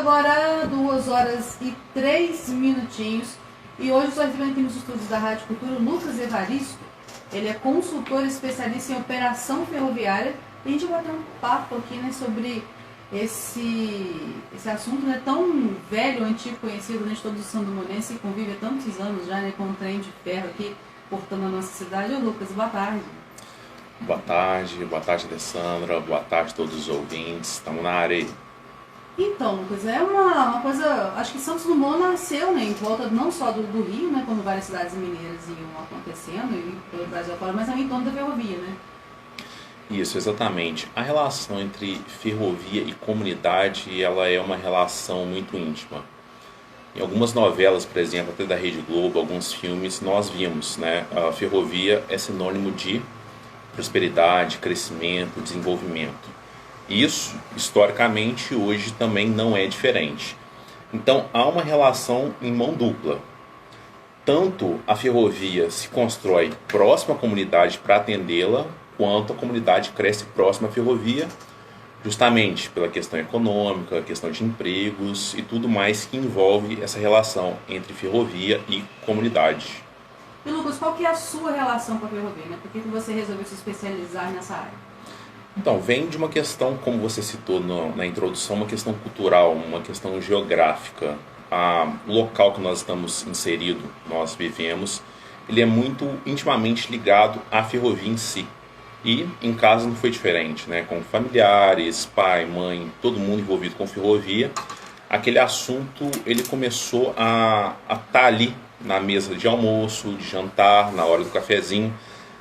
Agora 2 horas e 3 minutinhos. E hoje estou recebendo aqui nos estúdios da Rádio Cultura o Lucas Evaristo. Ele é consultor especialista em operação ferroviária. E a gente vai ter um papo aqui, né, sobre esse assunto, né, tão velho, antigo, conhecido, né, de todo o sandomonense, que convive há tantos anos já, né, com o trem de ferro aqui, portando a nossa cidade. Ô Lucas, boa tarde. Boa tarde Alessandra, boa tarde a todos os ouvintes, estamos na área aí. Então, Lucas, é uma coisa, acho que Santos Dumont nasceu, né, em volta não só do Rio, né, como várias cidades mineiras iam acontecendo, e pelo Brasil afora, mas também em torno da ferrovia, né? Isso, exatamente. A relação entre ferrovia e comunidade, ela é uma relação muito íntima. Em algumas novelas, por exemplo, até da Rede Globo, alguns filmes, nós vimos, né, a ferrovia é sinônimo de prosperidade, crescimento, desenvolvimento. Isso, historicamente, hoje também não é diferente. Então, há uma relação em mão dupla. Tanto a ferrovia se constrói próxima à comunidade para atendê-la, quanto a comunidade cresce próxima à ferrovia, justamente pela questão econômica, questão de empregos e tudo mais que envolve essa relação entre ferrovia e comunidade. E Lucas, qual que é a sua relação com a ferrovia, né? Por que você resolveu se especializar nessa área? Então, vem de uma questão, como você citou na introdução, uma questão cultural, uma questão geográfica. O local que nós estamos inseridos, nós vivemos, ele é muito intimamente ligado à ferrovia em si. E em casa não foi diferente, né? Com familiares, pai, mãe, todo mundo envolvido com ferrovia, aquele assunto ele começou a estar ali na mesa de almoço, de jantar, na hora do cafezinho,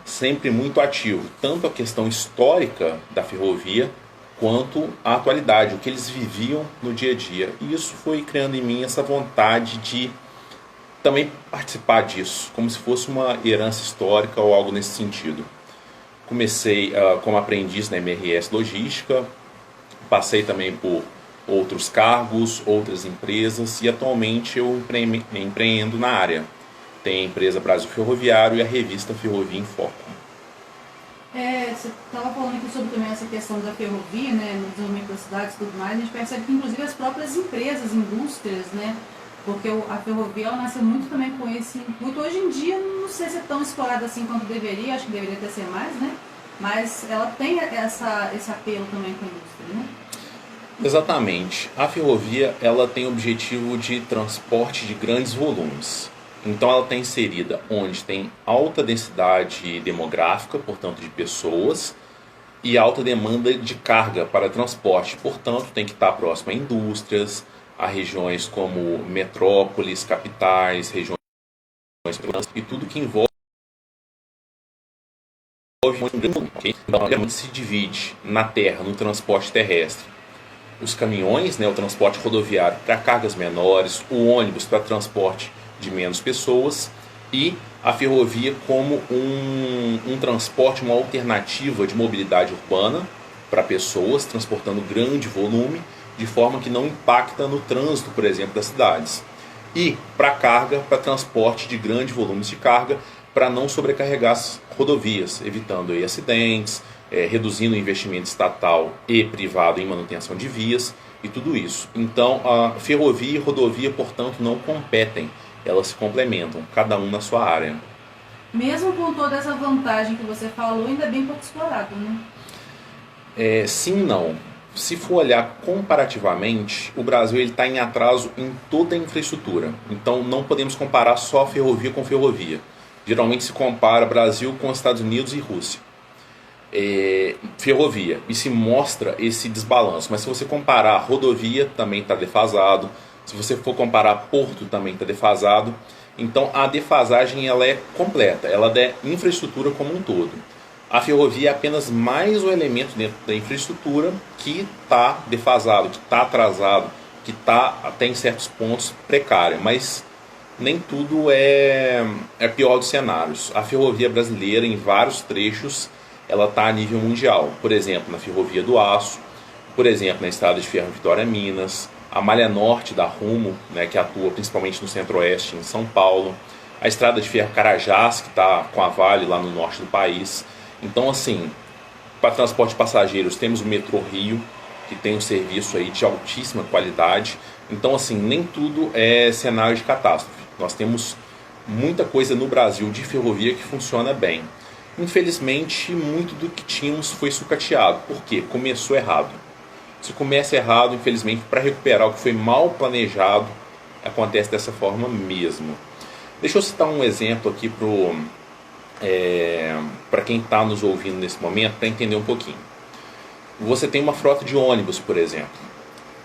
sempre muito ativo, tanto a questão histórica da ferrovia, quanto a atualidade, o que eles viviam no dia a dia. E isso foi criando em mim essa vontade de também participar disso, como se fosse uma herança histórica ou algo nesse sentido. Comecei como aprendiz na MRS Logística, passei também por outros cargos, outras empresas, e atualmente eu empreendo na área. Tem a empresa Brasil Ferroviário e a revista Ferrovia em Foco. Você estava falando aqui sobre também essa questão da ferrovia, né, no desenvolvimento das cidades e tudo mais. A gente percebe que inclusive as próprias empresas, indústrias, né, porque a ferrovia ela nasceu muito também com esse intuito. Hoje em dia não sei se é tão explorada assim quanto deveria, acho que deveria até ser mais, né, mas ela tem esse apelo também com a indústria, né? Exatamente. A ferrovia ela tem o objetivo de transporte de grandes volumes. Então ela está inserida onde tem alta densidade demográfica, portanto de pessoas, e alta demanda de carga para transporte, portanto tem que estar próximo a indústrias, a regiões como metrópoles, capitais, regiões e tudo que envolve okay? Então ela se divide na terra, no transporte terrestre. Os caminhões, né, o transporte rodoviário para cargas menores, o ônibus para transporte de menos pessoas e a ferrovia como um transporte, uma alternativa de mobilidade urbana para pessoas, transportando grande volume, de forma que não impacta no trânsito, por exemplo, das cidades. E para carga, para transporte de grandes volumes de carga, para não sobrecarregar as rodovias, evitando aí acidentes, reduzindo o investimento estatal e privado em manutenção de vias e tudo isso. Então, a ferrovia e rodovia, portanto, não competem. Elas se complementam, cada um na sua área. Mesmo com toda essa vantagem que você falou, ainda é bem pouco explorado, né? Sim e não. Se for olhar comparativamente, o Brasil está em atraso em toda a infraestrutura. Então não podemos comparar só ferrovia com ferrovia. Geralmente se compara Brasil com Estados Unidos e Rússia. Ferrovia, e se mostra esse desbalanço. Mas se você comparar rodovia, também está defasado. Se você for comparar porto, também está defasado. Então a defasagem ela é completa, ela é infraestrutura como um todo. A ferrovia é apenas mais um elemento dentro da infraestrutura que está defasado, que está atrasado, que está até em certos pontos precário. Mas nem tudo é pior dos cenários. A ferrovia brasileira, em vários trechos, ela está a nível mundial. Por exemplo, na Ferrovia do Aço, por exemplo, na Estrada de Ferro Vitória Minas, a Malha Norte da Rumo, né, que atua principalmente no Centro-Oeste, em São Paulo, a Estrada de Ferro Carajás, que está com a Vale lá no norte do país. Então, assim, para transporte de passageiros, temos o Metrô Rio, que tem um serviço aí de altíssima qualidade. Então, assim, nem tudo é cenário de catástrofe. Nós temos muita coisa no Brasil de ferrovia que funciona bem. Infelizmente, muito do que tínhamos foi sucateado. Por quê? Começou errado. Se começa errado, infelizmente, para recuperar o que foi mal planejado, acontece dessa forma mesmo. Deixa eu citar um exemplo aqui para quem está nos ouvindo nesse momento, para entender um pouquinho. Você tem uma frota de ônibus, por exemplo.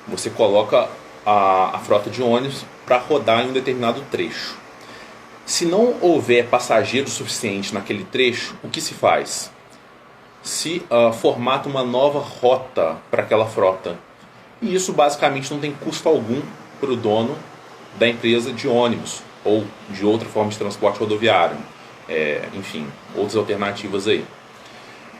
Você coloca a frota de ônibus para rodar em um determinado trecho. Se não houver passageiro suficiente naquele trecho, o que se faz? Se formata uma nova rota para aquela frota. E isso basicamente não tem custo algum para o dono da empresa de ônibus ou de outra forma de transporte rodoviário. Enfim, outras alternativas aí.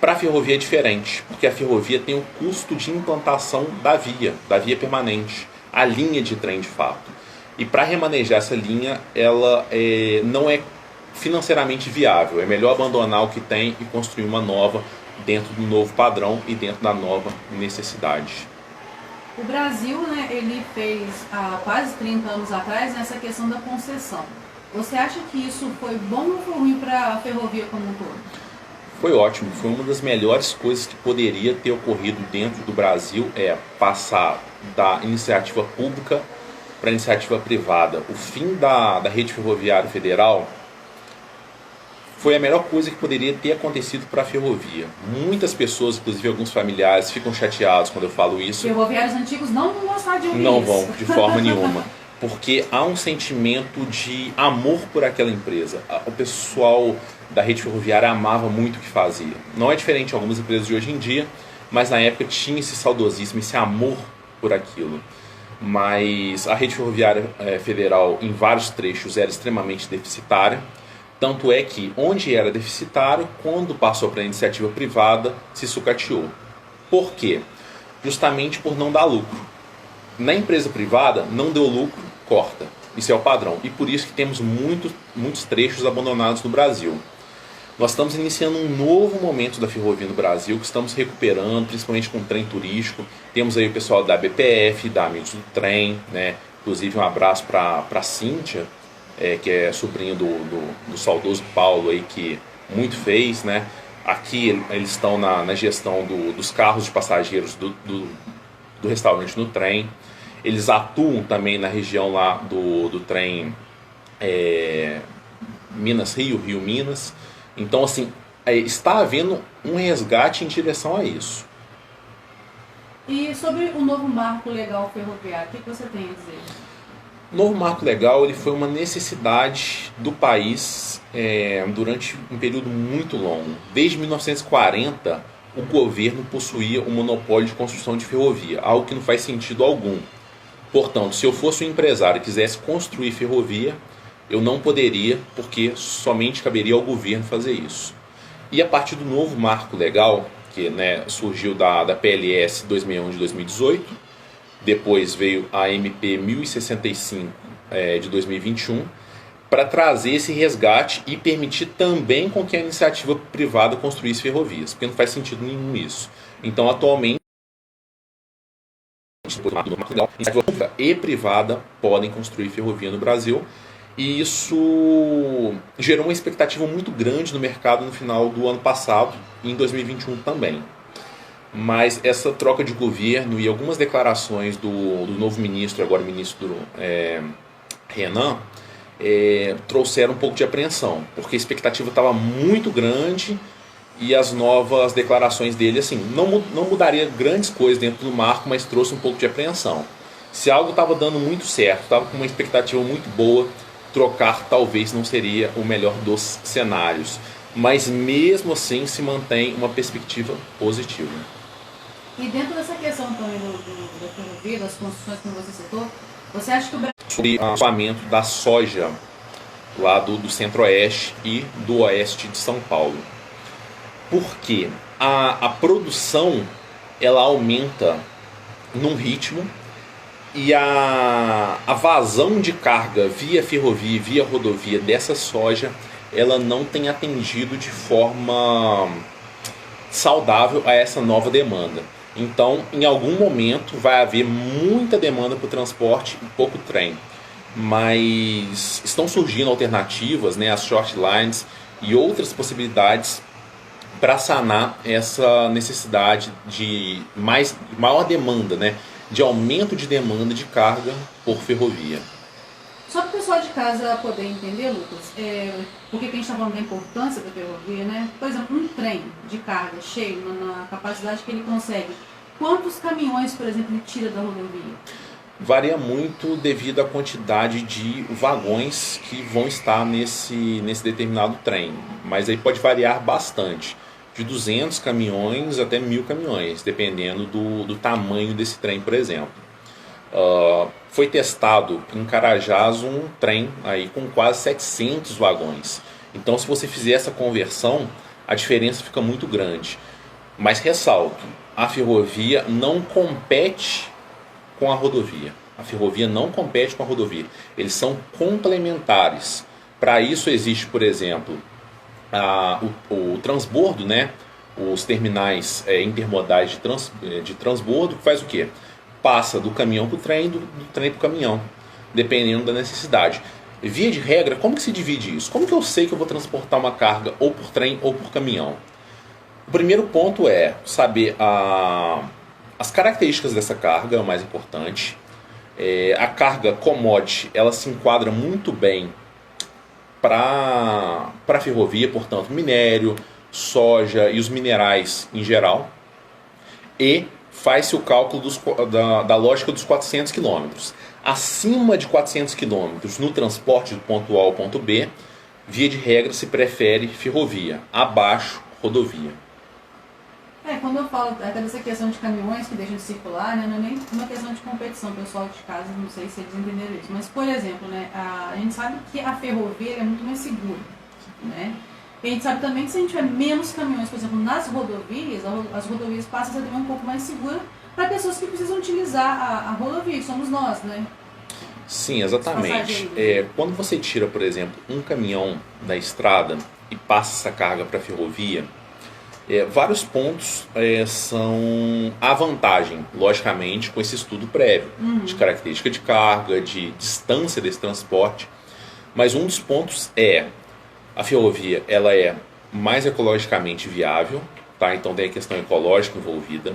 Para a ferrovia é diferente, porque a ferrovia tem o custo de implantação da via permanente, a linha de trem de fato. E para remanejar essa linha, ela não é financeiramente viável. É melhor abandonar o que tem e construir uma nova dentro do novo padrão e dentro da nova necessidade. O Brasil, né, ele fez há quase 30 anos atrás essa questão da concessão. Você acha que isso foi bom ou foi ruim para a ferrovia como um todo? Foi ótimo, foi uma das melhores coisas que poderia ter ocorrido dentro do Brasil, passar da iniciativa pública para a iniciativa privada. O fim da rede ferroviária federal foi a melhor coisa que poderia ter acontecido para a ferrovia. Muitas pessoas, inclusive alguns familiares, ficam chateados quando eu falo isso. Ferroviários antigos não vão gostar de ouvir isso. Não vão, de forma nenhuma. Porque há um sentimento de amor por aquela empresa. O pessoal da rede ferroviária amava muito o que fazia. Não é diferente de algumas empresas de hoje em dia, mas na época tinha esse saudosismo, esse amor por aquilo. Mas a rede ferroviária federal, em vários trechos, era extremamente deficitária. Tanto é que, onde era deficitário, quando passou para a iniciativa privada, se sucateou. Por quê? Justamente por não dar lucro. Na empresa privada, não deu lucro, corta. Isso é o padrão. E por isso que temos muitos trechos abandonados no Brasil. Nós estamos iniciando um novo momento da ferrovia no Brasil, que estamos recuperando, principalmente com o trem turístico. Temos aí o pessoal da BPF, da Amigos do Trem, né? Inclusive um abraço para a Cíntia, que é sobrinho do saudoso Paulo, aí, que muito fez, né? Aqui eles estão na gestão dos carros de passageiros do restaurante no trem. Eles atuam também na região lá do trem Minas-Rio, Rio-Minas. Então, assim, está havendo um resgate em direção a isso. E sobre o novo marco legal ferroviário, o que você tem a dizer? O novo marco legal ele foi uma necessidade do país durante um período muito longo. Desde 1940, o governo possuía o monopólio de construção de ferrovia, algo que não faz sentido algum. Portanto, se eu fosse um empresário e quisesse construir ferrovia, eu não poderia, porque somente caberia ao governo fazer isso. E a partir do novo marco legal, que surgiu da PLS 261 de 2018, depois veio a MP 1065 de 2021, para trazer esse resgate e permitir também com que a iniciativa privada construísse ferrovias, porque não faz sentido nenhum isso. Então, atualmente, iniciativa pública e privada podem construir ferrovia no Brasil, e isso gerou uma expectativa muito grande no mercado no final do ano passado e em 2021 também. Mas essa troca de governo e algumas declarações do novo ministro, agora ministro Renan, trouxeram um pouco de apreensão, porque a expectativa estava muito grande e as novas declarações dele assim, não mudaria grandes coisas dentro do marco, mas trouxe um pouco de apreensão. Se algo estava dando muito certo, estava com uma expectativa muito boa, trocar talvez não seria o melhor dos cenários. Mas mesmo assim se mantém uma perspectiva positiva. E dentro dessa questão também da ferrovia, das construções que você citou, você acha que o Brasil... Sobre o escoamento da soja lá do centro-oeste e do oeste de São Paulo. Porque a produção ela aumenta num ritmo e a vazão de carga via ferrovia e via rodovia dessa soja ela não tem atendido de forma saudável a essa nova demanda. Então, em algum momento, vai haver muita demanda por transporte e pouco trem. Mas estão surgindo alternativas, né, as short lines e outras possibilidades para sanar essa necessidade de maior demanda, né, de aumento de demanda de carga por ferrovia. Só para o pessoal de casa poder entender, Lucas, por que a gente está falando da importância da ferrovia, né? Por exemplo, um trem de carga cheio, na capacidade que ele consegue, quantos caminhões, por exemplo, ele tira da rodovia? Varia muito devido à quantidade de vagões que vão estar nesse determinado trem, mas aí pode variar bastante, de 200 caminhões até 1.000 caminhões, dependendo do tamanho desse trem, por exemplo. Foi testado em Carajás um trem aí com quase 700 vagões. Então, se você fizer essa conversão, a diferença fica muito grande. Mas ressalto, a ferrovia não compete com a rodovia. A ferrovia não compete com a rodovia. Eles são complementares. Para isso existe, por exemplo, o transbordo, né? Os terminais intermodais de transbordo, que faz o quê? Passa do caminhão para o trem, do trem para o caminhão, dependendo da necessidade. Via de regra, como que se divide isso? Como que eu sei que eu vou transportar uma carga ou por trem ou por caminhão? O primeiro ponto é saber as características dessa carga, é o mais importante. A carga commodity, ela se enquadra muito bem para a ferrovia, portanto, minério, soja e os minerais em geral. E faz-se o cálculo da lógica dos 400 km. Acima de 400 km no transporte do ponto A ao ponto B, via de regra se prefere ferrovia, abaixo rodovia. Quando eu falo até dessa questão de caminhões que deixam de circular, né, não é nem uma questão de competição, pessoal de casa, não sei se eles entenderam isso, mas, por exemplo, né, a gente sabe que a ferrovia é muito mais segura, né? E a gente sabe também que se a gente tiver menos caminhões, por exemplo, nas rodovias, as rodovias passam a ser também um pouco mais seguras para pessoas que precisam utilizar a rodovia, que somos nós, né? Sim, exatamente. Quando você tira, por exemplo, um caminhão da estrada e passa essa carga para a ferrovia, vários pontos são a vantagem, logicamente, com esse estudo prévio, de característica de carga, de distância desse transporte. Mas um dos pontos a ferrovia ela é mais ecologicamente viável, tá? Então tem a questão ecológica envolvida,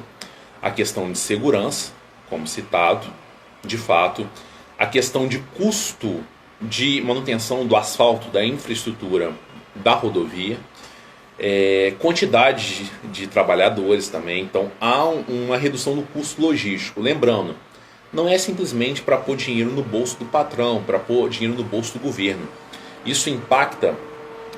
a questão de segurança, como citado, de fato, a questão de custo de manutenção do asfalto, da infraestrutura da rodovia, quantidade de trabalhadores também. Então há uma redução do custo logístico. Lembrando, não é simplesmente para pôr dinheiro no bolso do patrão, para pôr dinheiro no bolso do governo. Isso impacta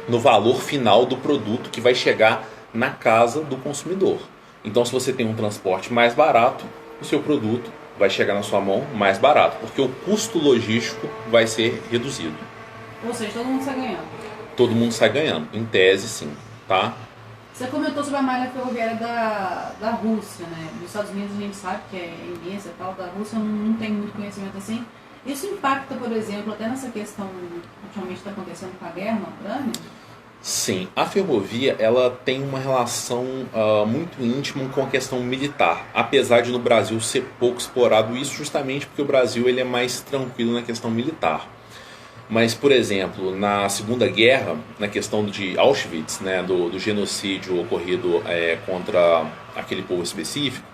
no valor final do produto que vai chegar na casa do consumidor. Então, se você tem um transporte mais barato, o seu produto vai chegar na sua mão mais barato, porque o custo logístico vai ser reduzido. Ou seja, todo mundo sai ganhando. Todo mundo sai ganhando, em tese sim, tá? Você comentou sobre a malha ferroviária da Rússia, né? Dos Estados Unidos a gente sabe que é imensa e tal, da Rússia eu não tenho muito conhecimento assim. Isso impacta, por exemplo, até nessa questão que ultimamente está acontecendo com a guerra na Ucrânia? Sim, a ferrovia ela tem uma relação muito íntima com a questão militar, apesar de no Brasil ser pouco explorado isso justamente porque o Brasil ele é mais tranquilo na questão militar. Mas, por exemplo, na Segunda Guerra, na questão de Auschwitz, né, do genocídio ocorrido contra aquele povo específico,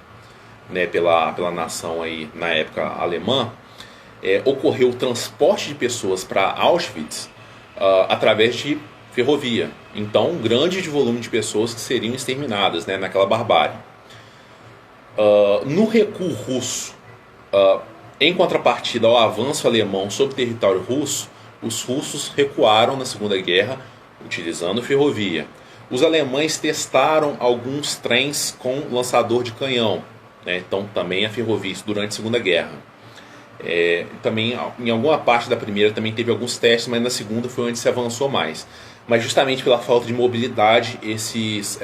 né, pela nação aí, na época alemã, ocorreu o transporte de pessoas para Auschwitz através de ferrovia. Então, um grande volume de pessoas que seriam exterminadas, né, naquela barbárie. No recuo russo, em contrapartida ao avanço alemão sobre o território russo, os russos recuaram na Segunda Guerra utilizando ferrovia. Os alemães testaram alguns trens com lançador de canhão, né, então também a ferrovia durante a Segunda Guerra. Também em alguma parte da primeira também teve alguns testes, mas na segunda foi onde se avançou mais. Mas justamente pela falta de mobilidade, esses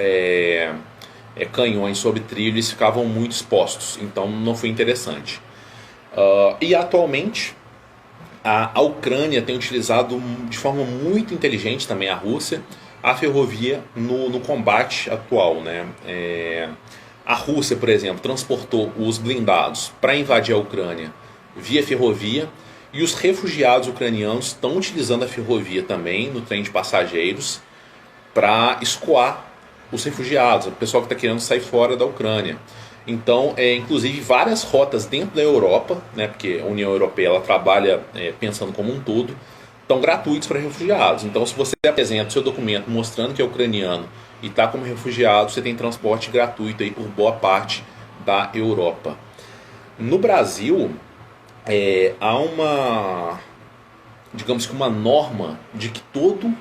canhões sobre trilhos ficavam muito expostos, então não foi interessante. E atualmente a Ucrânia tem utilizado de forma muito inteligente, também a Rússia, a ferrovia no combate atual, né? A Rússia, por exemplo, transportou os blindados para invadir a Ucrânia via ferrovia, e os refugiados ucranianos estão utilizando a ferrovia também no trem de passageiros para escoar os refugiados, o pessoal que está querendo sair fora da Ucrânia. Então, inclusive várias rotas dentro da Europa, né, porque a União Europeia ela trabalha pensando como um todo, estão gratuitos para refugiados. Então, se você apresenta o seu documento mostrando que é ucraniano e está como refugiado, você tem transporte gratuito aí por boa parte da Europa. No Brasil, há uma, digamos que uma norma de que todo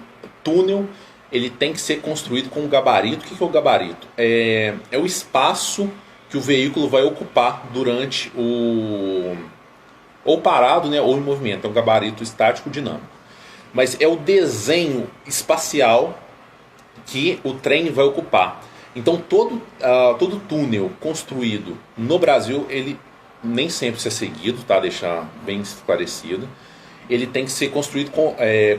túnel ele tem que ser construído com um gabarito. O que é o gabarito? É o espaço que o veículo vai ocupar durante ou parado, né, ou em movimento. É um gabarito estático dinâmico. Mas é o desenho espacial que o trem vai ocupar. Então todo túnel construído no Brasil, ele nem sempre isso é seguido, tá? Deixar bem esclarecido. Ele tem que ser construído com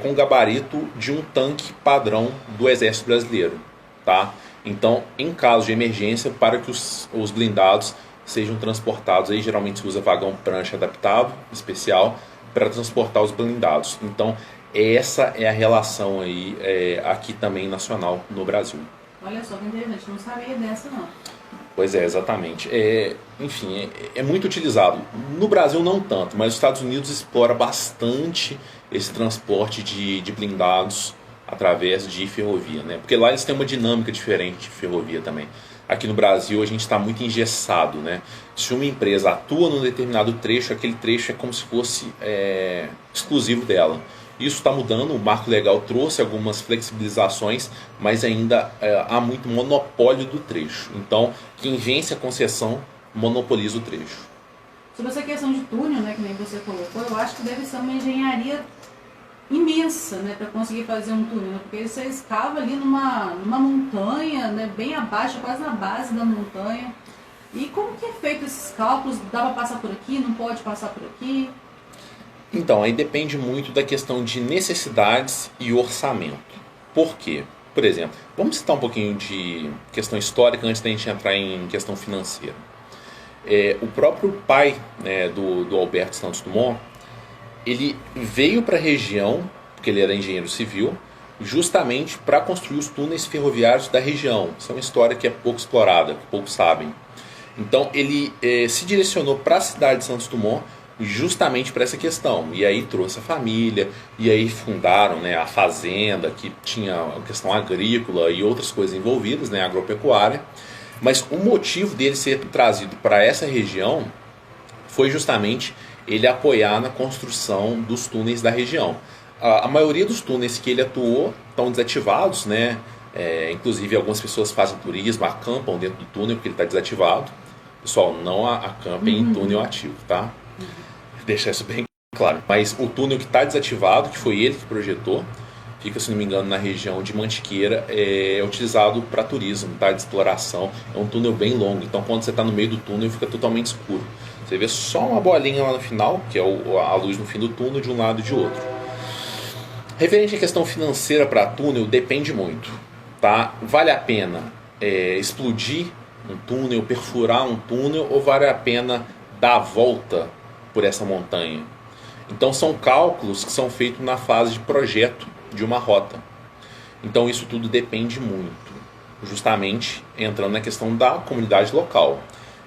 o gabarito de um tanque padrão do Exército Brasileiro, tá? Então, em caso de emergência, para que os blindados sejam transportados, aí geralmente se usa vagão prancha adaptado, especial, para transportar os blindados. Então, essa é a relação aí, aqui também nacional no Brasil. Olha só que interessante, não sabia dessa não. Pois é, exatamente. Enfim, é muito utilizado. No Brasil não tanto, mas os Estados Unidos explora bastante esse transporte de blindados através de ferrovia, né? Porque lá eles têm uma dinâmica diferente de ferrovia também. Aqui no Brasil a gente está muito engessado, né? Se uma empresa atua num determinado trecho, aquele trecho é como se fosse exclusivo dela. Isso está mudando, o marco legal trouxe algumas flexibilizações, mas ainda há muito monopólio do trecho. Então, quem vence a concessão monopoliza o trecho. Sobre essa questão de túnel, né, que nem você colocou, eu acho que deve ser uma engenharia imensa, né, para conseguir fazer um túnel, porque você escava ali numa montanha, né, bem abaixo, quase na base da montanha. E como que é feito esses cálculos? Dá para passar por aqui? Não pode passar por aqui? Então, aí depende muito da questão de necessidades e orçamento. Por quê? Por exemplo, vamos citar um pouquinho de questão histórica antes da gente entrar em questão financeira. O próprio pai, né, do Alberto Santos Dumont, ele veio para a região, porque ele era engenheiro civil, justamente para construir os túneis ferroviários da região. Isso é uma história que é pouco explorada, que poucos sabem. Então, ele se direcionou para a cidade de Santos Dumont justamente para essa questão, e aí trouxe a família, e aí fundaram, né, a fazenda, que tinha a questão agrícola e outras coisas envolvidas, né, agropecuária, mas o motivo dele ser trazido para essa região foi justamente ele apoiar na construção dos túneis da região. A maioria dos túneis que ele atuou estão desativados, né, inclusive algumas pessoas fazem turismo, acampam dentro do túnel porque ele está desativado. Pessoal, não acampem em túnel ativo, tá? Deixar isso bem claro. Mas o túnel que está desativado, que foi ele que projetou, fica, se não me engano, na região de Mantiqueira, é utilizado para turismo, tá? De exploração. É um túnel bem longo, então quando você está no meio do túnel fica totalmente escuro. Você vê só uma bolinha lá no final, que é a luz no fim do túnel, de um lado e de outro. Referente à questão financeira para túnel, depende muito, tá? Vale a pena explodir um túnel, perfurar um túnel, ou vale a pena dar a volta por essa montanha? Então são cálculos que são feitos na fase de projeto de uma rota. Então isso tudo depende muito, justamente entrando na questão da comunidade local.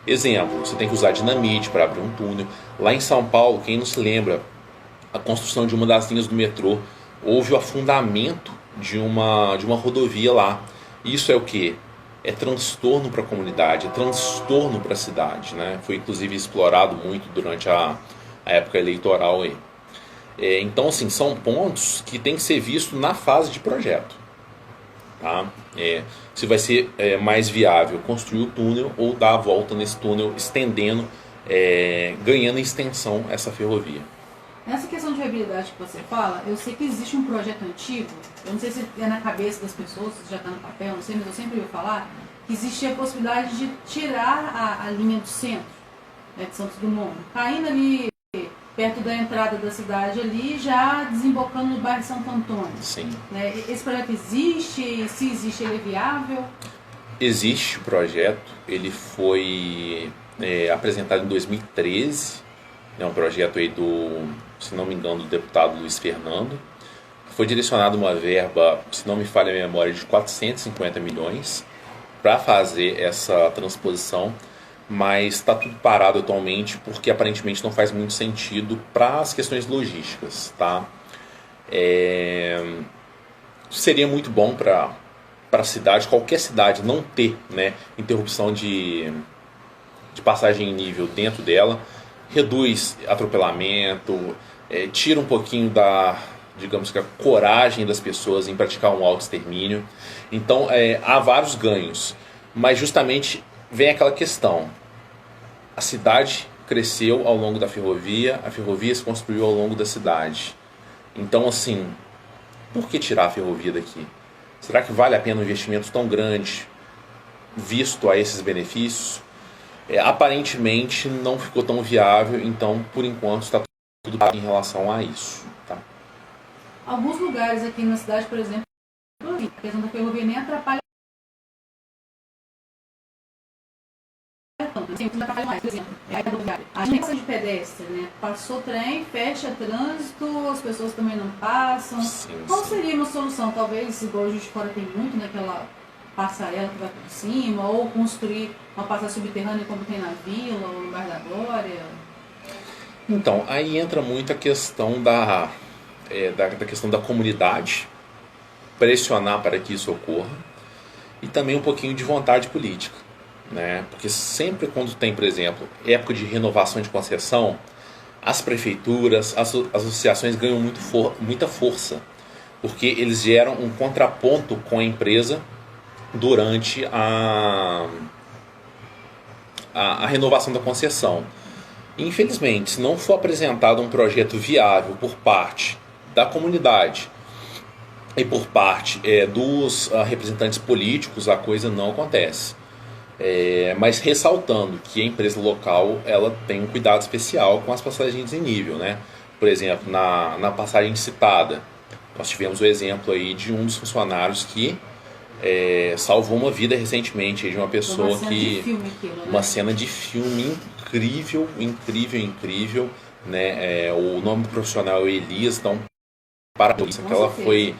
Exemplo, você tem que usar dinamite para abrir um túnel. Lá em São Paulo, quem não se lembra, a construção de uma das linhas do metrô, houve o afundamento de uma rodovia lá. Isso é o quê? É transtorno para a comunidade, é transtorno para a cidade, né? Foi inclusive explorado muito durante a época eleitoral aí. Então, assim, são pontos que tem que ser visto na fase de projeto, tá? Se vai ser mais viável construir o túnel ou dar a volta nesse túnel, estendendo, ganhando em extensão essa ferrovia. Nessa questão de viabilidade que você fala, eu sei que existe um projeto antigo, eu não sei se é na cabeça das pessoas, se já está no papel, não sei, mas eu sempre ouvi falar que existia a possibilidade de tirar a linha do centro, né, de Santos Dumont, caindo ali perto da entrada da cidade ali, já desembocando no bairro de Santo Antônio. Sim. Esse projeto existe? Se existe, ele é viável? existe o projeto, ele foi apresentado em 2013, é um projeto aí do, se não me engano, do deputado Luiz Fernando. Foi direcionada uma verba, se não me falha a memória, de 450 milhões para fazer essa transposição, mas está tudo parado atualmente porque aparentemente não faz muito sentido para as questões logísticas, tá? Seria muito bom para a cidade, qualquer cidade, não ter, né, interrupção de passagem em nível dentro dela, reduz atropelamento, tira um pouquinho da, digamos que, a coragem das pessoas em praticar um autoextermínio. Então há vários ganhos, mas justamente vem aquela questão: a cidade cresceu ao longo da ferrovia, a ferrovia se construiu ao longo da cidade. Então, assim, por que tirar a ferrovia daqui? Será que vale a pena um investimento tão grande visto a esses benefícios? Aparentemente não ficou tão viável, então por enquanto está tudo em relação a isso, tá? Alguns lugares aqui na cidade, por exemplo, a questão da ferrovia nem atrapalha tanto, assim, não atrapalha mais, por exemplo, a agência de pedestre, né? Passou trem, fecha trânsito, as pessoas também não passam. Sim, Qual seria uma solução? Talvez, igual o Juiz de Fora tem muito, naquela passarela que vai por cima, ou construir uma passagem subterrânea como tem na Vila ou no Bairro da Glória? Então, aí entra muito a questão da questão da comunidade pressionar para que isso ocorra, e também um pouquinho de vontade política, né? Porque sempre quando tem, por exemplo, época de renovação de concessão, as prefeituras, as associações ganham muita força, porque eles geram um contraponto com a empresa durante a renovação da concessão. Infelizmente, se não for apresentado um projeto viável por parte da comunidade e por parte dos representantes políticos, a coisa não acontece. Mas ressaltando que a empresa local ela tem um cuidado especial com as passagens em nível, né? Por exemplo, na passagem citada, nós tivemos o exemplo aí de um dos funcionários que salvou uma vida recentemente de uma pessoa que... Uma cena de filme incrível, né? O nome profissional é Elias, então parabéns, aquela foi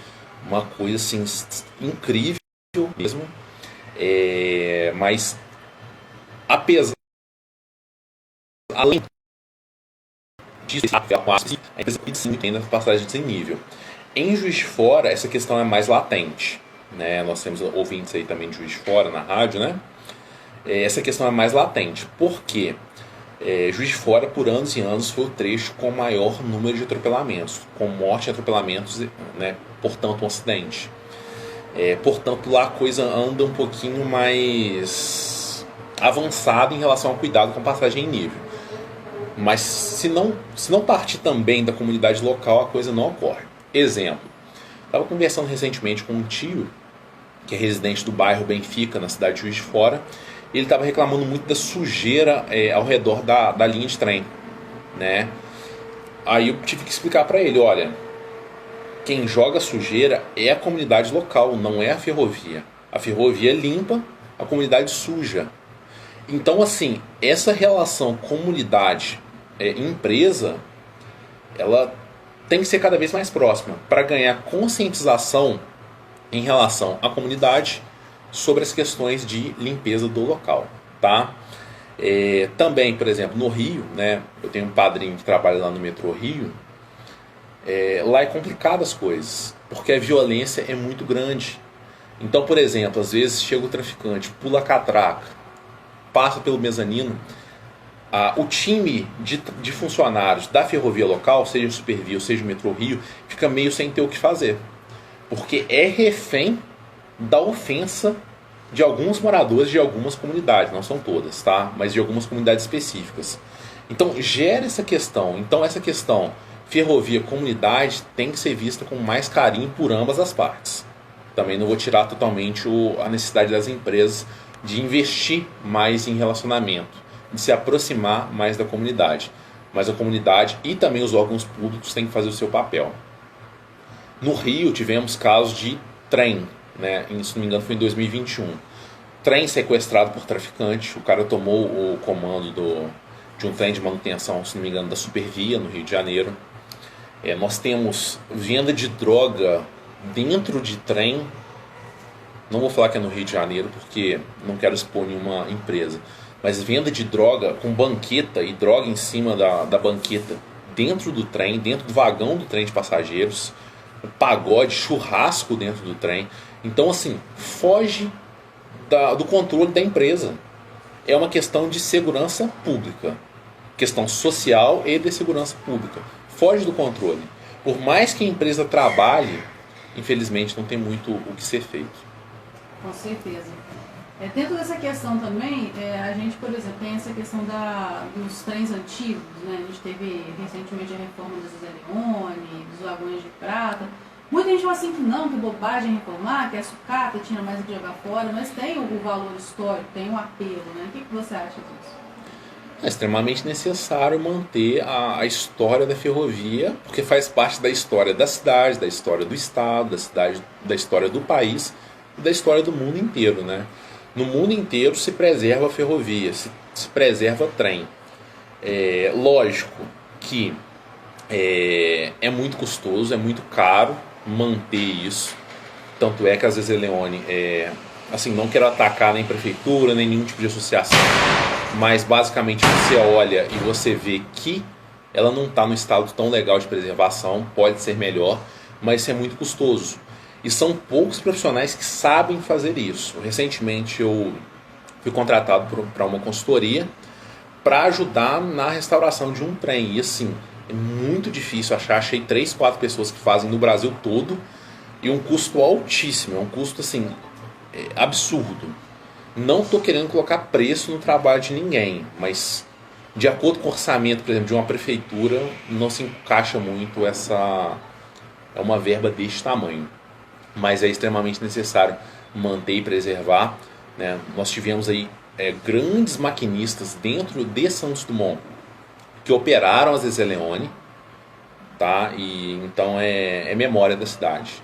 uma coisa assim incrível mesmo. Mas apesar, além disso, a empresa sim tem nas passagens em nível. Em Juiz de Fora, essa questão é mais latente, né? Nós temos ouvintes aí também de Juiz de Fora na rádio, né? Essa questão é mais latente. Por quê? Juiz de Fora, por anos e anos, foi o trecho com o maior número de atropelamentos, com morte e atropelamentos, né? Portanto, um acidente. Portanto, lá a coisa anda um pouquinho mais avançada em relação ao cuidado com passagem em nível. Mas se não partir também da comunidade local, a coisa não ocorre. Exemplo, estava conversando recentemente com um tio, que é residente do bairro Benfica, na cidade de Juiz de Fora, e ele estava reclamando muito da sujeira ao redor da linha de trem, né? Aí eu tive que explicar para ele: olha, quem joga sujeira é a comunidade local, não é a ferrovia. A ferrovia limpa, a comunidade suja. Então, assim, essa relação comunidade-empresa, ela tem que ser cada vez mais próxima para ganhar conscientização em relação à comunidade sobre as questões de limpeza do local, tá? Também, por exemplo, no Rio, né, eu tenho um padrinho que trabalha lá no metrô Rio. Lá é complicado as coisas, porque a violência é muito grande. Então, por exemplo, às vezes chega o traficante, pula a catraca, passa pelo mezanino, o time de funcionários da ferrovia local, seja o Supervia ou seja o metrô Rio, fica meio sem ter o que fazer, porque é refém da ofensa de alguns moradores de algumas comunidades, não são todas, tá? Mas de algumas comunidades específicas. Então gera essa questão. Então essa questão ferrovia-comunidade tem que ser vista com mais carinho por ambas as partes. Também não vou tirar totalmente a necessidade das empresas de investir mais em relacionamento, de se aproximar mais da comunidade. Mas a comunidade e também os órgãos públicos têm que fazer o seu papel. No Rio tivemos casos de trem, né? Se não me engano foi em 2021. trem sequestrado por traficante. O cara tomou o comando de um trem de manutenção, se não me engano, da Supervia, no Rio de Janeiro. Nós temos venda de droga dentro de trem. Não vou falar que é no Rio de Janeiro, porque não quero expor nenhuma empresa. Mas venda de droga com banqueta e droga em cima da banqueta dentro do trem, dentro do vagão do trem de passageiros. Pagode, churrasco dentro do trem. Então, assim, foge do controle da empresa. É uma questão de segurança pública. Questão social e de segurança pública. Foge do controle. Por mais que a empresa trabalhe, infelizmente não tem muito o que ser feito. Com certeza. Dentro dessa questão também, a gente, por exemplo, tem essa questão dos trens antigos, né? A gente teve recentemente a reforma dos Zeleone, dos vagões de prata. Muita gente fala assim que não, que bobagem reformar, que é sucata, tinha mais o que jogar fora, mas tem o valor histórico, tem o apelo, né? O que você acha disso? É extremamente necessário manter a história da ferrovia, porque faz parte da história da cidade, da história do estado, da história do país e da história do mundo inteiro, né? No mundo inteiro se preserva a ferrovia, se preserva o trem. Lógico que é muito custoso, é muito caro manter isso. Tanto é que às vezes a Leone, assim, não quero atacar nem prefeitura, nem nenhum tipo de associação, mas basicamente você olha e você vê que ela não está no estado tão legal de preservação, pode ser melhor, mas isso é muito custoso. E são poucos profissionais que sabem fazer isso. Recentemente eu fui contratado para uma consultoria para ajudar na restauração de um trem. E assim, é muito difícil achar. Achei 3, 4 pessoas que fazem no Brasil todo. E um custo altíssimo. É um custo assim, absurdo. Não estou querendo colocar preço no trabalho de ninguém. Mas de acordo com o orçamento, por exemplo, de uma prefeitura, não se encaixa muito é uma verba deste tamanho. Mas é extremamente necessário manter e preservar, né? Nós tivemos aí grandes maquinistas dentro de Santos Dumont que operaram as Zeleone, tá? E então é memória da cidade.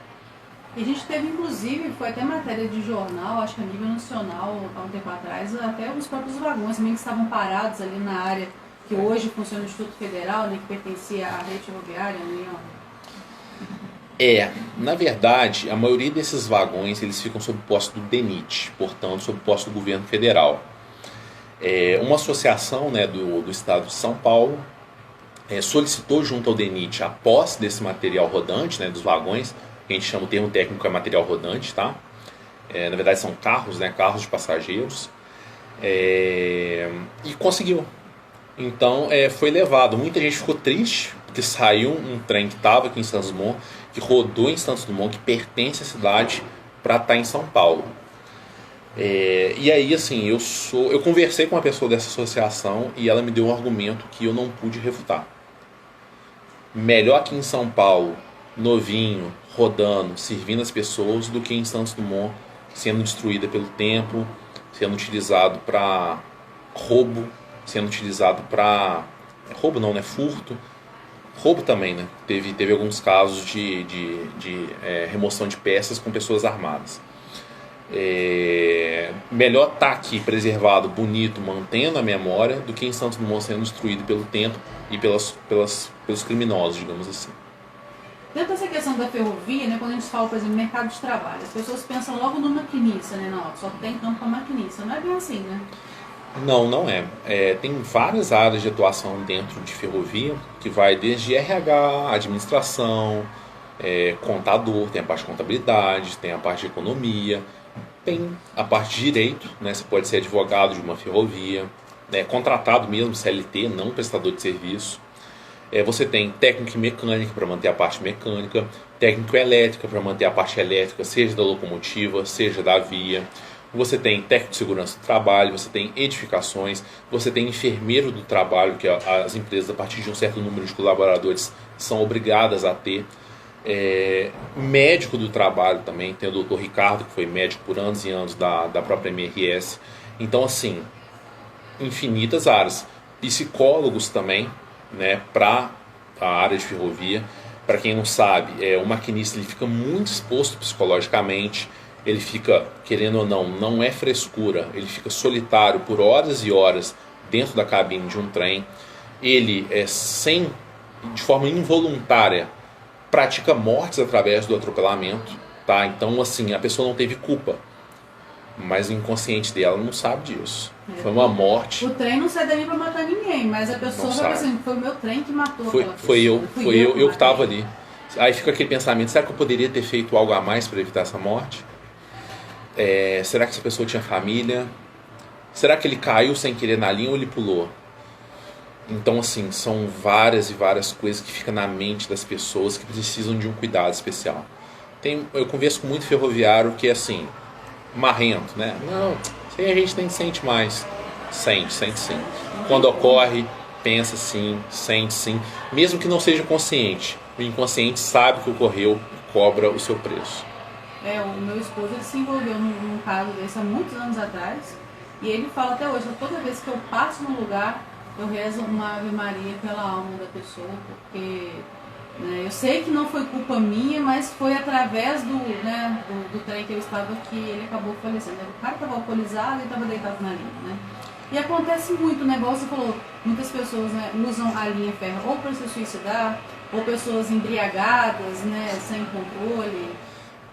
E a gente teve, inclusive, foi até matéria de jornal, acho que a nível nacional, há um tempo atrás, até os próprios vagões também que estavam parados ali na área que hoje funciona o Instituto Federal, né, que pertencia à rede ferroviária, né? Na verdade, a maioria desses vagões eles ficam sob posse do DENIT, portanto, sob posse do governo federal. Uma associação, né, do estado de São Paulo solicitou junto ao DENIT a posse desse material rodante, né, dos vagões, que a gente chama, o termo técnico é material rodante, tá? Na verdade são carros, né, carros de passageiros, e conseguiu. Então foi levado. Muita gente ficou triste, porque saiu um trem que estava aqui em Santos Dumont, que rodou em Santos Dumont, que pertence à cidade, para estar em São Paulo. E aí, assim, eu conversei com uma pessoa dessa associação e ela me deu um argumento que eu não pude refutar. Melhor aqui em São Paulo, novinho, rodando, servindo as pessoas, do que em Santos Dumont, sendo destruída pelo tempo, sendo utilizado para roubo, sendo utilizado para... roubo não, né? Furto. Roubo também, né? Teve alguns casos de remoção de peças com pessoas armadas. Melhor estar aqui preservado, bonito, mantendo a memória, do que em Santos Dumont sendo destruído pelo tempo e pelos criminosos, digamos assim. Dentro dessa questão da ferrovia, né, quando a gente fala, por exemplo, mercado de trabalho, as pessoas pensam logo no maquinista, né? Não, só tem campo para maquinista. Não é bem assim, né? Não é. Tem várias áreas de atuação dentro de ferrovia, que vai desde RH, administração, contador, tem a parte de contabilidade, tem a parte de economia, tem a parte de direito, né? Você pode ser advogado de uma ferrovia, né? Contratado mesmo, CLT, não prestador de serviço. Você tem técnico em mecânica para manter a parte mecânica, técnico em elétrica para manter a parte elétrica, seja da locomotiva, seja da via. Você tem técnico de segurança do trabalho, você tem edificações, você tem enfermeiro do trabalho, que as empresas, a partir de um certo número de colaboradores, são obrigadas a ter. Médico do trabalho também, tem o Dr. Ricardo, que foi médico por anos e anos da própria MRS. Então, assim, infinitas áreas. Psicólogos também, né, para a área de ferrovia. Para quem não sabe, o maquinista ele fica muito exposto psicologicamente. ele fica, querendo ou não, não é frescura, ele fica solitário por horas e horas dentro da cabine de um trem, ele de forma involuntária, pratica mortes através do atropelamento, tá? Então, assim, a pessoa não teve culpa, mas o inconsciente dela não sabe disso. Foi uma morte. O trem não sai dali pra matar ninguém, mas a pessoa vai pensando, foi o meu trem que matou aquela pessoa. Foi eu que estava ali. Aí fica aquele pensamento, será que eu poderia ter feito algo a mais para evitar essa morte? Será que essa pessoa tinha família? Será que ele caiu sem querer na linha ou ele pulou? Então, assim, são várias e várias coisas que ficam na mente das pessoas que precisam de um cuidado especial. Eu converso com muito ferroviário que é assim, marrento, né? Não, isso aí a gente nem sente mais. Sente sim. Quando ocorre, pensa sim, sente sim. Mesmo que não seja consciente. O inconsciente sabe que ocorreu e cobra o seu preço. O meu esposo ele se envolveu num caso desse há muitos anos atrás. E ele fala até hoje, toda vez que eu passo num lugar, eu rezo uma Ave Maria pela alma da pessoa, porque eu sei que não foi culpa minha, mas foi através do trem que eu estava que ele acabou falecendo. O cara estava alcoolizado e estava deitado na linha, né? E acontece muito, né? Igual você falou, muitas pessoas usam a linha ferro ou para se suicidar, ou pessoas embriagadas, sem controle.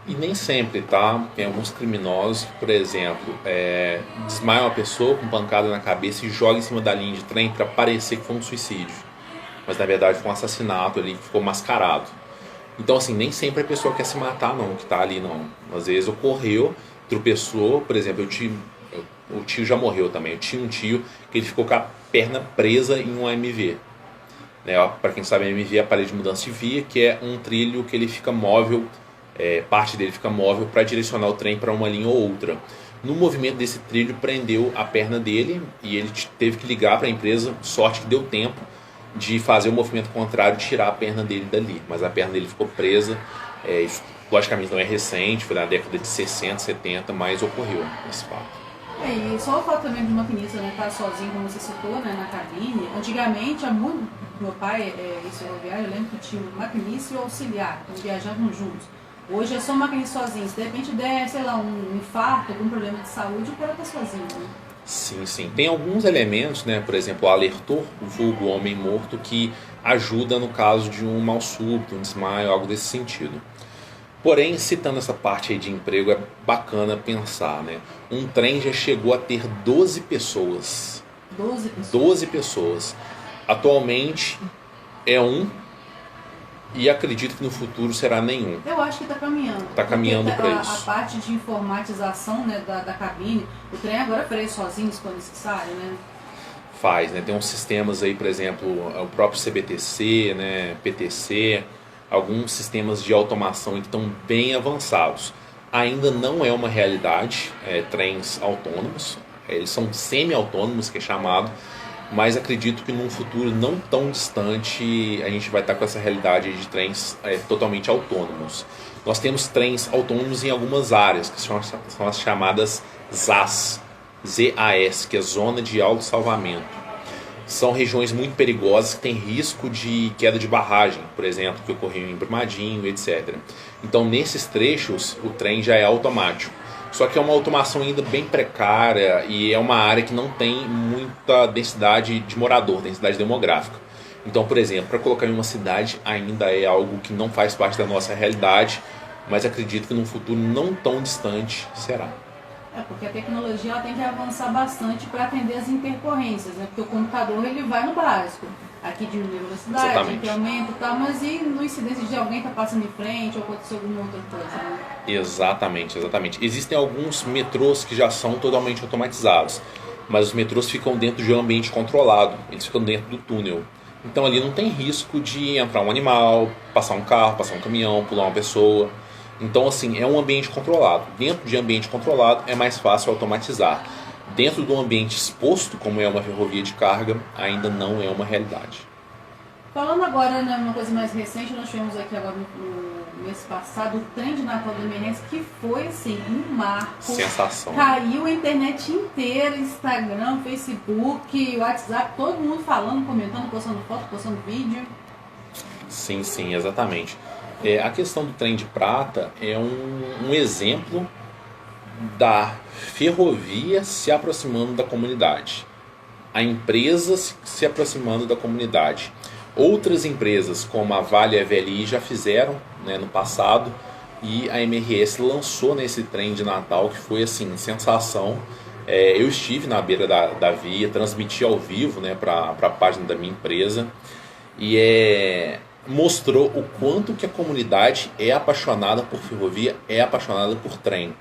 E nem sempre, tá? Tem alguns criminosos que, por exemplo, desmaiam uma pessoa com pancada na cabeça e jogam em cima da linha de trem para parecer que foi um suicídio. Mas na verdade foi um assassinato ali que ficou mascarado. Então, assim, nem sempre a pessoa quer se matar, não, que tá ali, não. Às vezes ocorreu, tropeçou, por exemplo, o tio já morreu também. Eu tinha um tio que ele ficou com a perna presa em um AMV. Para quem sabe, AMV é aparelho de mudança de via, que é um trilho que ele fica móvel. Parte dele fica móvel para direcionar o trem para uma linha ou outra. No movimento desse trilho, prendeu a perna dele e ele teve que ligar para a empresa, sorte que deu tempo de fazer o movimento contrário e tirar a perna dele dali. Mas a perna dele ficou presa, isso, logicamente não é recente, foi na década de 60, 70, mas ocorreu esse fato. E só o fato também do maquinista estar sozinho, como você citou, na cabine. Antigamente, meu pai, ferroviário, eu lembro que tinha um maquinista e o auxiliar, que viajavam juntos. Hoje é só maquinista sozinho. Se de repente der, sei lá, um infarto, algum problema de saúde, o cara tá sozinho, né? Sim. Tem alguns elementos, né? Por exemplo, o alertor, o vulgo homem morto, que ajuda no caso de um mal súbito, um desmaio, algo desse sentido. Porém, citando essa parte aí de emprego, é bacana pensar, né? Um trem já chegou a ter 12 pessoas. 12 pessoas? 12 pessoas. Atualmente é um. E acredito que no futuro será nenhum. Eu acho que está caminhando. Está caminhando para isso. A parte de informatização da cabine, o trem agora freia sozinho, se for necessário, né? Faz, né? Tem uns sistemas aí, por exemplo, o próprio CBTC, né? PTC, alguns sistemas de automação que estão bem avançados. Ainda não é uma realidade, trens autônomos, eles são semi-autônomos, que é chamado, mas acredito que num futuro não tão distante a gente vai estar com essa realidade de trens totalmente autônomos. Nós temos trens autônomos em algumas áreas, que são as chamadas ZAS, ZAS, que é Zona de Autossalvamento. São regiões muito perigosas que têm risco de queda de barragem, por exemplo, que ocorreu em Brumadinho, etc. Então, nesses trechos, o trem já é automático. Só que é uma automação ainda bem precária e é uma área que não tem muita densidade de morador, densidade demográfica. Então, por exemplo, para colocar em uma cidade ainda é algo que não faz parte da nossa realidade, mas acredito que num futuro não tão distante será. Porque a tecnologia ela tem que avançar bastante para atender as intercorrências, né? Porque o computador ele vai no básico. Aqui diminui a velocidade, aqui aumenta e tal, mas e no incidência de alguém tá passando em frente ou aconteceu alguma outra coisa, né? Exatamente. Existem alguns metrôs que já são totalmente automatizados, mas os metrôs ficam dentro de um ambiente controlado, eles ficam dentro do túnel. Então ali não tem risco de entrar um animal, passar um carro, passar um caminhão, pular uma pessoa. Então assim, é um ambiente controlado. Dentro de ambiente controlado é mais fácil automatizar. Dentro de um ambiente exposto, como é uma ferrovia de carga, ainda não é uma realidade. Falando agora, né, uma coisa mais recente, nós tivemos aqui agora no mês passado o trem de Natal do Emergência, que foi assim, um marco. Sensação. Caiu a internet inteira, Instagram, Facebook, WhatsApp, todo mundo falando, comentando, postando foto, postando vídeo. Sim, exatamente. A questão do trem de prata é um exemplo da ferrovia se aproximando da comunidade, a empresa se aproximando da comunidade. Outras empresas, como a Vale e a VLI, já fizeram, né, no passado, e a MRS lançou nesse trem de Natal, que foi assim, sensação. Eu estive na beira da via, transmiti ao vivo, né, para a página da minha empresa, e mostrou o quanto que a comunidade é apaixonada por ferrovia, é apaixonada por trem.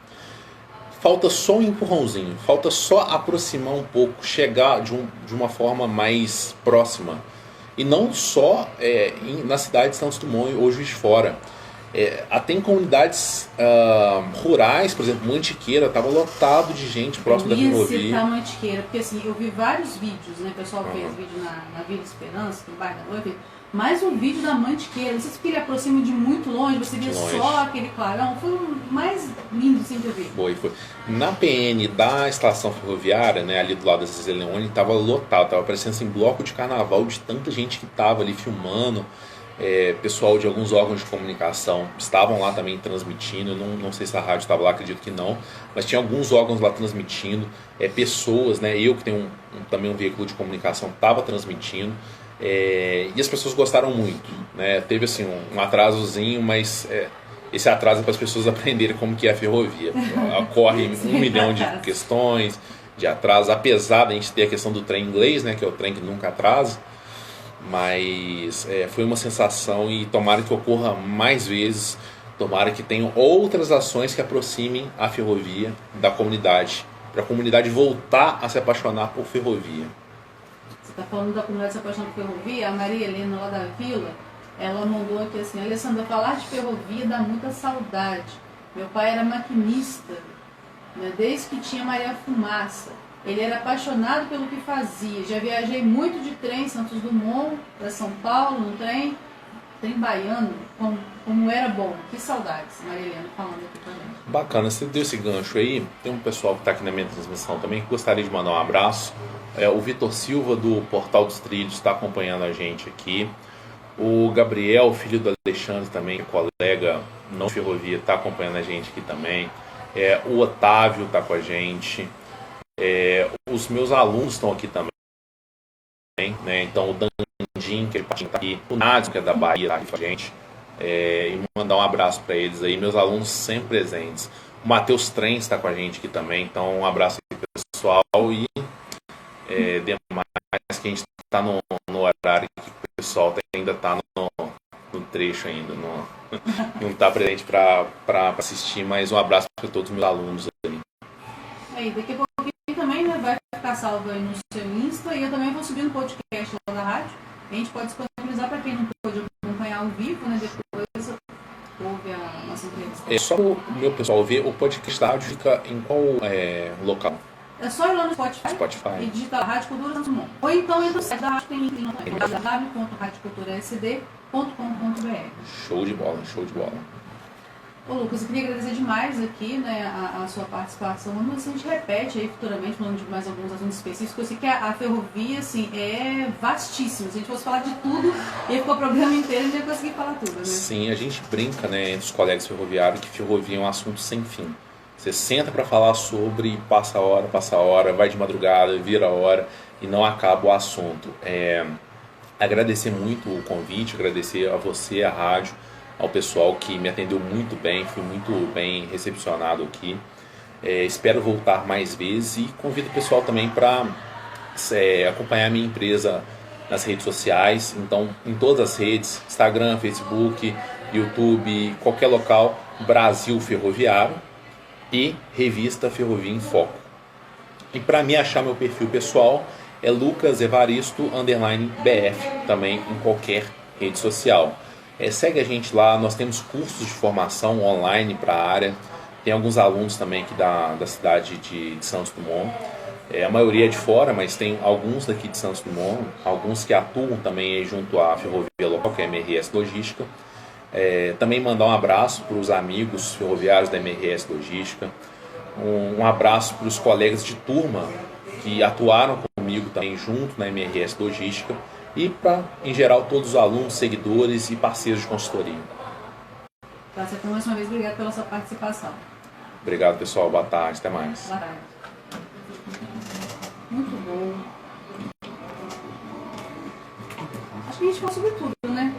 Falta só um empurrãozinho, falta só aproximar um pouco, chegar de uma forma mais próxima. E não só na cidade de Santos Dumont ou Juiz de Fora. Até em comunidades rurais, por exemplo, Mantiqueira, estava lotado de gente próximo da ferrovia. Eu ia citar Mantiqueira, porque assim, eu vi vários vídeos, né? O pessoal fez vídeo na Vila Esperança, no bairro da Noiva, mas o vídeo da Mantiqueira, não sei se ele aproxima de muito longe, você via só aquele clarão, foi o mais lindo assim, que eu vi. Foi. Na PN da estação ferroviária, né, ali do lado da Zezé Leone, estava lotado, estava parecendo assim, bloco de carnaval de tanta gente que estava ali filmando. Pessoal de alguns órgãos de comunicação estavam lá também transmitindo, não sei se a rádio estava lá, acredito que não, mas tinha alguns órgãos lá transmitindo, pessoas, né, eu que tenho também um veículo de comunicação, estava transmitindo, e as pessoas gostaram muito, né, teve assim um atrasozinho, mas esse atraso é para as pessoas aprenderem como que é a ferrovia. Ocorre 1 milhão de questões de atraso, apesar de a gente ter a questão do trem inglês, né, que é o trem que nunca atrasa. Mas foi uma sensação, e tomara que ocorra mais vezes, tomara que tenham outras ações que aproximem a ferrovia da comunidade, para a comunidade voltar a se apaixonar por ferrovia. Você está falando da comunidade se apaixonar por ferrovia, a Maria Helena lá da Vila, ela mandou aqui assim: Alessandra, falar de ferrovia dá muita saudade. Meu pai era maquinista, né, desde que tinha Maria Fumaça. Ele era apaixonado pelo que fazia. Já viajei muito de trem, Santos Dumont, para São Paulo, no trem baiano, como era bom. Que saudades, Maria Helena falando aqui também. Bacana, você deu esse gancho aí. Tem um pessoal que está aqui na minha transmissão também que gostaria de mandar um abraço. O Vitor Silva, do Portal dos Trilhos, está acompanhando a gente aqui. O Gabriel, filho do Alexandre também, colega não ferrovia, está acompanhando a gente aqui também. O Otávio está com a gente. Os meus alunos estão aqui também, né? Então o Dandim, que ele está aqui, o Nádio, que é da Bahia, está aqui com a gente, e mandar um abraço para eles aí, meus alunos sempre presentes. O Matheus Trens está com a gente aqui também, então um abraço aí, pessoal, e demais, que a gente está no horário que o pessoal ainda está no trecho ainda, não está presente para assistir, mas um abraço para todos os meus alunos ali. Daqui a pouquinho também, né, vai ficar salvo aí no seu Insta, e eu também vou subir no podcast lá da rádio. A gente pode disponibilizar para quem não pôde acompanhar ao vivo, né, depois ouve a nossa entrevista. Só o meu pessoal ver, o podcast da rádio fica em qual local? É só ir lá no Spotify. E digitar Rádio Cultura Santos Dumont. Ou então entra no site da rádio, tem link no www.radioculturasd.com.br. Show de bola. Ô Lucas, eu queria agradecer demais aqui, né, a sua participação. Mas a gente repete aí futuramente, falando de mais alguns assuntos específicos. Eu sei que a ferrovia, assim, é vastíssima. Se a gente fosse falar de tudo, ia ficar o programa inteiro e a gente ia conseguir falar tudo, né? Sim, a gente brinca, né, entre os colegas ferroviários, que ferrovia é um assunto sem fim. Você senta para falar sobre, passa a hora, vai de madrugada, vira a hora e não acaba o assunto. Agradecer muito o convite, agradecer a você, a rádio, ao pessoal que me atendeu muito bem, fui muito bem recepcionado aqui. Espero voltar mais vezes e convido o pessoal também para acompanhar a minha empresa nas redes sociais. Então, em todas as redes, Instagram, Facebook, YouTube, qualquer local, Brasil Ferroviário e Revista Ferrovia em Foco. E para me achar meu perfil pessoal é Lucas Evaristo _BF, também em qualquer rede social. Segue a gente lá, nós temos cursos de formação online para a área, tem alguns alunos também aqui da cidade de Santos Dumont, a maioria é de fora, mas tem alguns daqui de Santos Dumont, alguns que atuam também junto à ferrovia local, que é a MRS Logística. Também mandar um abraço para os amigos ferroviários da MRS Logística, um abraço para os colegas de turma que atuaram comigo também junto na MRS Logística, e para, em geral, todos os alunos, seguidores e parceiros de consultoria. Tá, então, mais uma vez, obrigado pela sua participação. Obrigado, pessoal. Boa tarde. Até mais. Boa tarde. Muito bom. Acho que a gente falou sobre tudo.